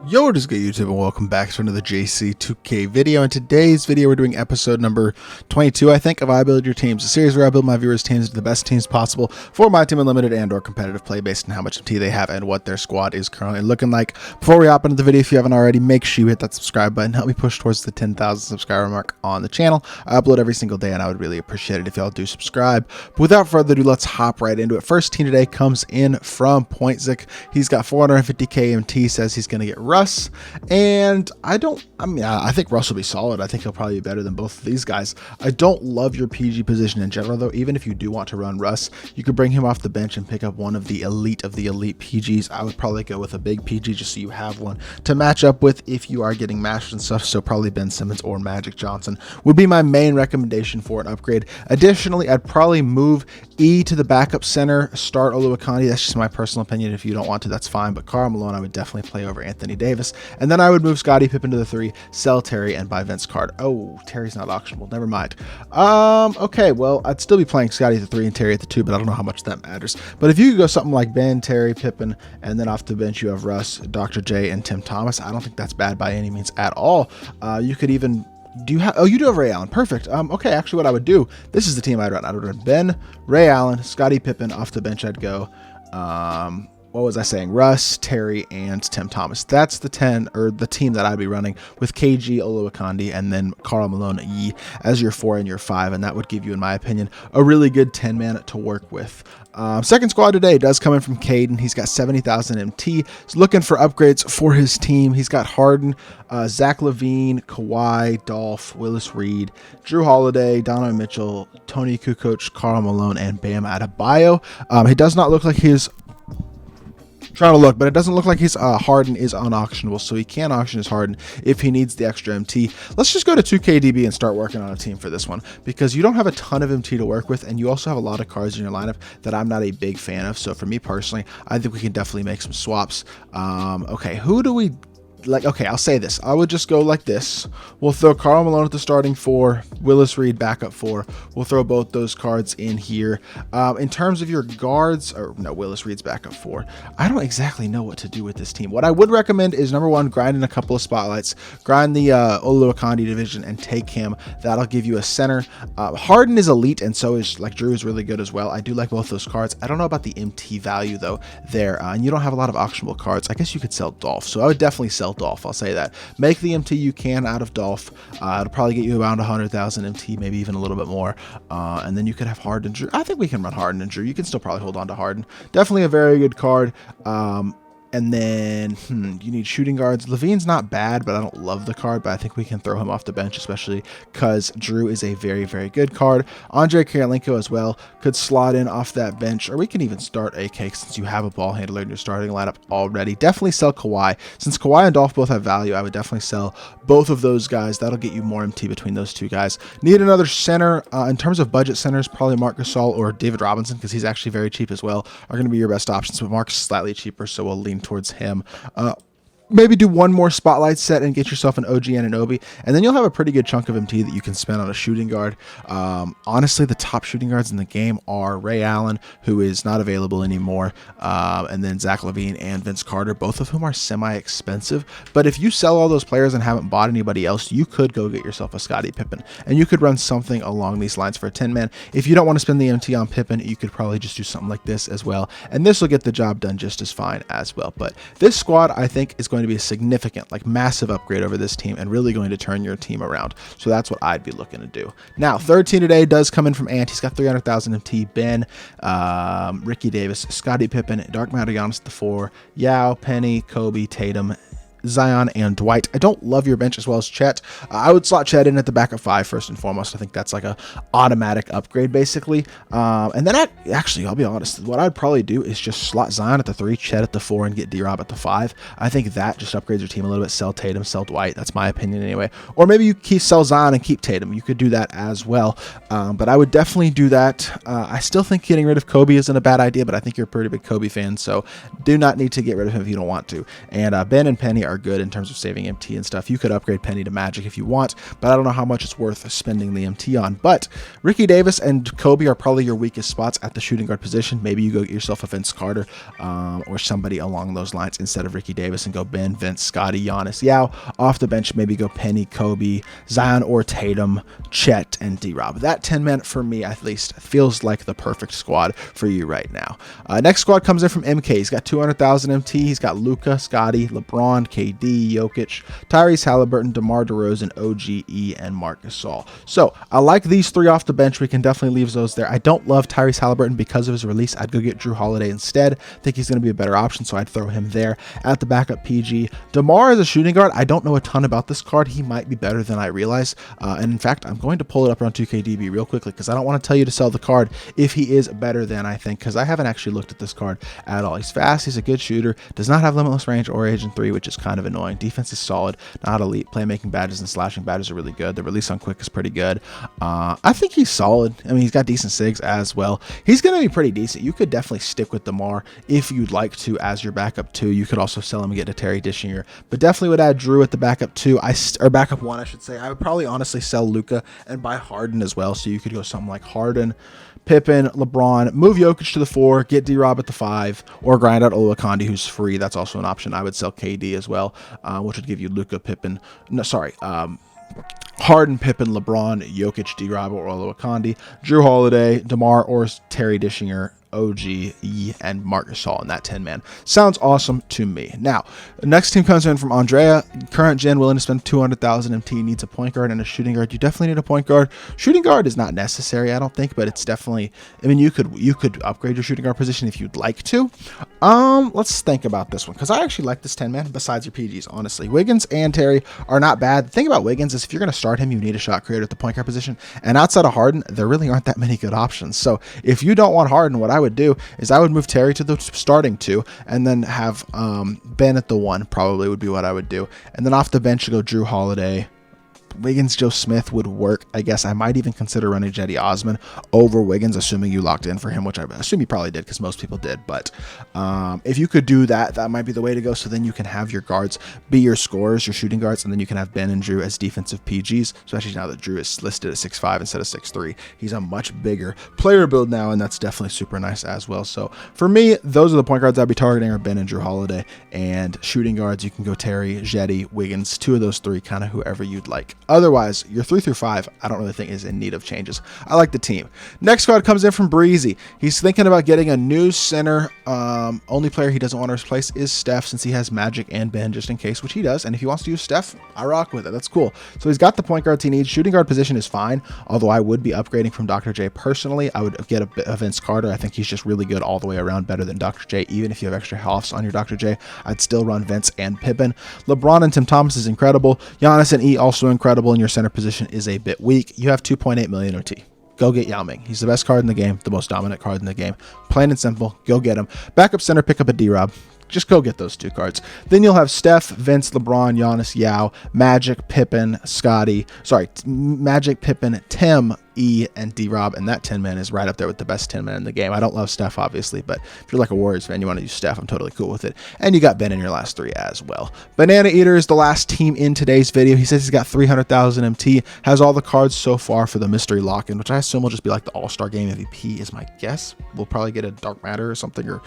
Yo, what is good, YouTube, and welcome back to another JC2K video. In today's video, we're doing episode number 22, I think, of I Build Your Teams, a series where I build my viewers' teams into the best teams possible for my team unlimited and or competitive play based on how much MT they have and what their squad is currently looking like. Before we hop into the video, if you haven't already, make sure you hit that subscribe button. Help me push towards the 10,000 subscriber mark on the channel. I upload every single day, and I would really appreciate it if y'all do subscribe. But without further ado, let's hop right into it. First team today comes in from Pointz. He's got 450k MT, says he's going to get Russ. And I think Russ will be solid. I think he'll probably be better than both of these guys. I don't love your PG position in general, though. Even if you do want to run Russ, you could bring him off the bench and pick up one of the elite PGs. I would probably go with a big PG just so you have one to match up with if you are getting mashed and stuff. So probably Ben Simmons or Magic Johnson would be my main recommendation for an upgrade. Additionally, I'd probably move E to the backup center, start Oluwakandi. That's just my personal opinion. If you don't want to, that's fine. But Karl Malone, I would definitely play over Anthony Davis. And then I would move Scottie Pippen to the 3, sell Terry, and buy Vince Carter. Oh, Terry's not auctionable. Never mind. Okay, well, I'd still be playing Scottie at the 3 and Terry at the 2, but I don't know how much that matters. But if you could go something like Ben, Terry, Pippen, and then off the bench you have Russ, Dr. J, and Tim Thomas, I don't think that's bad by any means at all. You could even... you do have Ray Allen. Perfect. Okay, actually what I would do, this is the team I'd run. I'd run Ben, Ray Allen, Scottie Pippen. Off the bench I'd go... what was I saying? Russ, Terry, and Tim Thomas. That's the the team that I'd be running with KG, Oluwakandi, and then Karl Malone E as your 4 and your 5, and that would give you, in my opinion, a really good 10-man to work with. Second squad today does come in from Kaden. He's got 70,000 MT. He's looking for upgrades for his team. He's got Harden, Zach LaVine, Kawhi, Dolph, Willis Reed, Drew Holiday, Donovan Mitchell, Tony Kukoc, Karl Malone, and Bam Adebayo. He does not look like his... trying to look, but it doesn't look like his Harden is unauctionable, so he can auction his Harden if he needs the extra MT. Let's just go to 2KDB and start working on a team for this one, because you don't have a ton of MT to work with, and you also have a lot of cards in your lineup that I'm not a big fan of. So for me personally, I think we can definitely make some swaps. Okay, who do we... okay, I'll say this. I would just go like this. We'll throw Karl Malone at the starting 4, Willis Reed backup 4. We'll throw both those cards in here. In terms of your guards, or no, Willis Reed's backup 4. I don't exactly know what to do with this team. What I would recommend is, number 1, grind in a couple of spotlights, grind the Oluwakandi division and take him. That'll give you a center. Harden is elite, and so is, like, Drew is really good as well. I do like both those cards. I don't know about the MT value though there, and you don't have a lot of auctionable cards. I guess you could sell Dolph, so I would definitely sell Dolph. I'll say that. Make the MT you can out of Dolph. It'll probably get you around 100,000 MT, maybe even a little bit more. And then you could have Harden and Drew. I think we can run Harden and Drew. You can still probably hold on to Harden. Definitely a very good card. And then you need shooting guards. Levine's not bad, but I don't love the card, but I think we can throw him off the bench, especially because Drew is a very, very good card. Andre Kirilenko as well could slot in off that bench, or we can even start AK since you have a ball handler in your starting lineup already. Definitely sell Kawhi. Since Kawhi and Dolph both have value, I would definitely sell both of those guys. That'll get you more MT between those two guys. Need another center. In terms of budget centers, probably Marc Gasol or David Robinson, because he's actually very cheap as well, are going to be your best options, but Marc's slightly cheaper, so we'll lean towards him. Maybe do one more spotlight set and get yourself an OG Anunoby, and then you'll have a pretty good chunk of MT that you can spend on a shooting guard. Honestly, the top shooting guards in the game are Ray Allen, who is not available anymore, and then Zach LaVine and Vince Carter, both of whom are semi-expensive. But if you sell all those players and haven't bought anybody else, you could go get yourself a Scottie Pippen, and you could run something along these lines for a 10-man. If you don't want to spend the MT on Pippen, you could probably just do something like this as well, and this will get the job done just as fine as well. But this squad, I think, is going to be a significant, like massive upgrade over this team and really going to turn your team around. So that's what I'd be looking to do. Now, third team today does come in from Ant. He's got 300,000 MT. Ben, Ricky Davis, Scottie Pippen, Dark Matter Giannis at the 4, Yao, Penny, Kobe, Tatum, Zion, and Dwight. I don't love your bench as well as Chet. I would slot Chet in at the backup 5 first and foremost. I think that's like a automatic upgrade basically. And then actually, I'll be honest, what I'd probably do is just slot Zion at the 3, Chet at the 4, and get D-Rob at the 5. I think that just upgrades your team a little bit. Sell Tatum, sell Dwight. That's my opinion anyway. Or maybe you sell Zion and keep Tatum. You could do that as well. But I would definitely do that. I still think getting rid of Kobe isn't a bad idea, but I think you're a pretty big Kobe fan, so do not need to get rid of him if you don't want to. And Ben and Penny are good in terms of saving MT and stuff. You could upgrade Penny to Magic if you want, but I don't know how much it's worth spending the MT on. But Ricky Davis and Kobe are probably your weakest spots at the shooting guard position. Maybe you go get yourself a Vince Carter or somebody along those lines instead of Ricky Davis and go Ben, Vince, Scotty, Giannis, Yao. Off the bench, maybe go Penny, Kobe, Zion or Tatum, Chet, and D-Rob. That 10-man for me at least feels like the perfect squad for you right now. Next squad comes in from MK. He's got 200,000 MT. He's got Luka, Scotty, LeBron, KD, Jokic, Tyrese Halliburton, DeMar DeRozan, OGE, and Marc Gasol. So I like these three off the bench. We can definitely leave those there. I don't love Tyrese Halliburton because of his release. I'd go get Drew Holiday instead. I think he's going to be a better option, so I'd throw him there. At the backup, PG. DeMar is a shooting guard. I don't know a ton about this card. He might be better than I realize. And in fact, I'm going to pull it up around 2KDB real quickly because I don't want to tell you to sell the card if he is better than I think, because I haven't actually looked at this card at all. He's fast. He's a good shooter. Does not have limitless range or Agent 3, which is kind of annoying. Defense is solid. Not elite. Playmaking badges and slashing badges are really good. The release on quick is pretty good. I think he's solid. I mean, he's got decent SIGs as well. He's going to be pretty decent. You could definitely stick with DeMar if you'd like to as your backup 2. You could also sell him and get to Terry Dishinger, but definitely would add Drew at the backup 2. Or backup 1, I should say. I would probably honestly sell Luka and buy Harden as well. So you could go something like Harden, Pippen, LeBron, move Jokic to the 4, get D-Rob at the 5, or grind out Oluokandi, who's free. That's also an option. I would sell KD as well, which would give you Luka, Pippen. No, sorry. Harden, Pippen, LeBron, Jokic, D-Rob, or Oluokandi, Drew Holiday, DeMar, or Terry Dishinger, OGE, and Marc Gasol in that 10-man. Sounds awesome to me. Now, the next team comes in from Andrea. Current gen, willing to spend 200,000 MT, needs a point guard and a shooting guard. You definitely need a point guard. Shooting guard is not necessary, I don't think, but it's definitely, I mean, you could upgrade your shooting guard position if you'd like to. Let's think about this one, because I actually like this 10-man besides your PGs, honestly. Wiggins and Terry are not bad. The thing about Wiggins is if you're going to start him, you need a shot creator at the point guard position, and outside of Harden, there really aren't that many good options. So if you don't want Harden, what I would do is I would move Terry to the starting 2 and then have Ben at the 1, probably would be what I would do. And then off the bench you go Drew Holiday. Wiggins, Joe Smith would work. I guess I might even consider running Cedi Osman over Wiggins, assuming you locked in for him, which I assume you probably did because most people did. But if you could do that, that might be the way to go. So then you can have your guards be your scorers, your shooting guards, and then you can have Ben and Drew as defensive PGs. Especially now that Drew is listed at 6'5" instead of 6'3". He's a much bigger player build now, and that's definitely super nice as well. So for me, those are the point guards I'd be targeting, are Ben and Drew Holiday. And shooting guards, you can go Terry, Cedi, Wiggins, 2 of those 3, kind of whoever you'd like. Otherwise, your 3 through 5, I don't really think is in need of changes. I like the team. Next squad comes in from Breezy. He's thinking about getting a new center. Only player he doesn't want to replace is Steph, since he has Magic and Ben just in case, which he does. And if he wants to use Steph, I rock with it. That's cool. So he's got the point guards he needs. Shooting guard position is fine, although I would be upgrading from Dr. J personally. I would get a Vince Carter. I think he's just really good all the way around, better than Dr. J. Even if you have extra healths on your Dr. J, I'd still run Vince and Pippen. LeBron and Tim Thomas is incredible. Giannis and E also incredible, and your center position is a bit weak. You have 2.8 million OT. Go get Yao Ming. He's the best card in the game, the most dominant card in the game. Plain and simple, go get him. Backup center, pick up a D-Rob. Just go get those 2 cards. Then you'll have Steph, Vince, LeBron, Giannis, Yao, Magic, Pippen, Magic, Pippen, Tim, E, and D-Rob, and that 10-man is right up there with the best 10-man in the game. I don't love Steph, obviously, but if you're like a Warriors fan, you want to use Steph, I'm totally cool with it. And you got Ben in your last 3 as well. Banana Eater is the last team in today's video. He says he's got 300,000 MT, has all the cards so far for the mystery lock-in, which I assume will just be like the All-Star Game MVP is my guess. We'll probably get a Dark Matter or something, or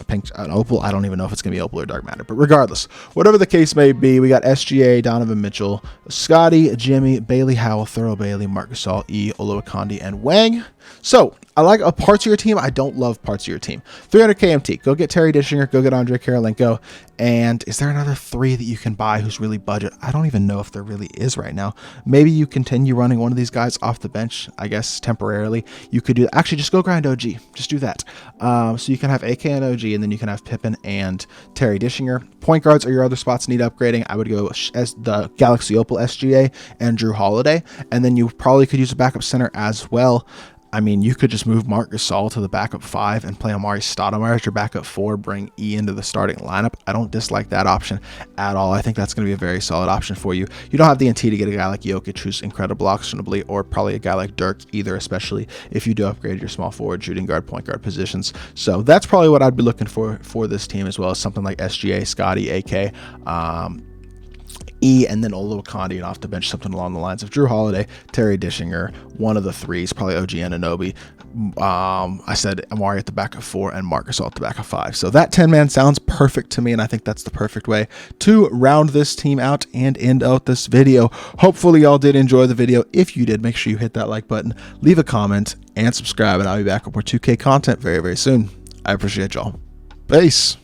an opal. I don't even know if it's gonna be opal or dark matter, but regardless, whatever the case may be, we got SGA, Donovan Mitchell, Scotty, Jimmy, Bailey Howell, Thurl Bailey, Marc Gasol, E, Oluokandi, and Wang. So I like parts of your team. I don't love parts of your team. 300 KMT. Go get Terry Dishinger. Go get Andre Karolinko. And is there another 3 that you can buy who's really budget? I don't even know if there really is right now. Maybe you continue running one of these guys off the bench, I guess, temporarily. You could do, actually, just go grind OG. Just do that. So you can have AK and OG, and then you can have Pippen and Terry Dishinger. Point guards are your other spots need upgrading. I would go as the Galaxy Opal SGA and Drew Holiday. And then you probably could use a backup center as well. I mean, you could just move Marc Gasol to the backup 5 and play Amari Stoudemire as your backup 4, bring E into the starting lineup. I don't dislike that option at all. I think that's going to be a very solid option for you. You don't have the NT to get a guy like Jokic, who's incredible optionably, or probably a guy like Dirk either, especially if you do upgrade your small forward, shooting guard, point guard positions. So that's probably what I'd be looking for this team, as well as something like SGA, Scotty, AK, E, and then Olowokandi, and off the bench something along the lines of Drew Holiday, Terry Dishinger, one of the threes, probably OG Anunoby. I said Amari at the back of 4 and Marc Gasol at the back of 5. So that 10-man sounds perfect to me, and I think that's the perfect way to round this team out and end out this video. Hopefully y'all did enjoy the video. If you did, make sure you hit that like button, leave a comment, and subscribe, and I'll be back with more 2K content very, very soon. I appreciate y'all. Peace.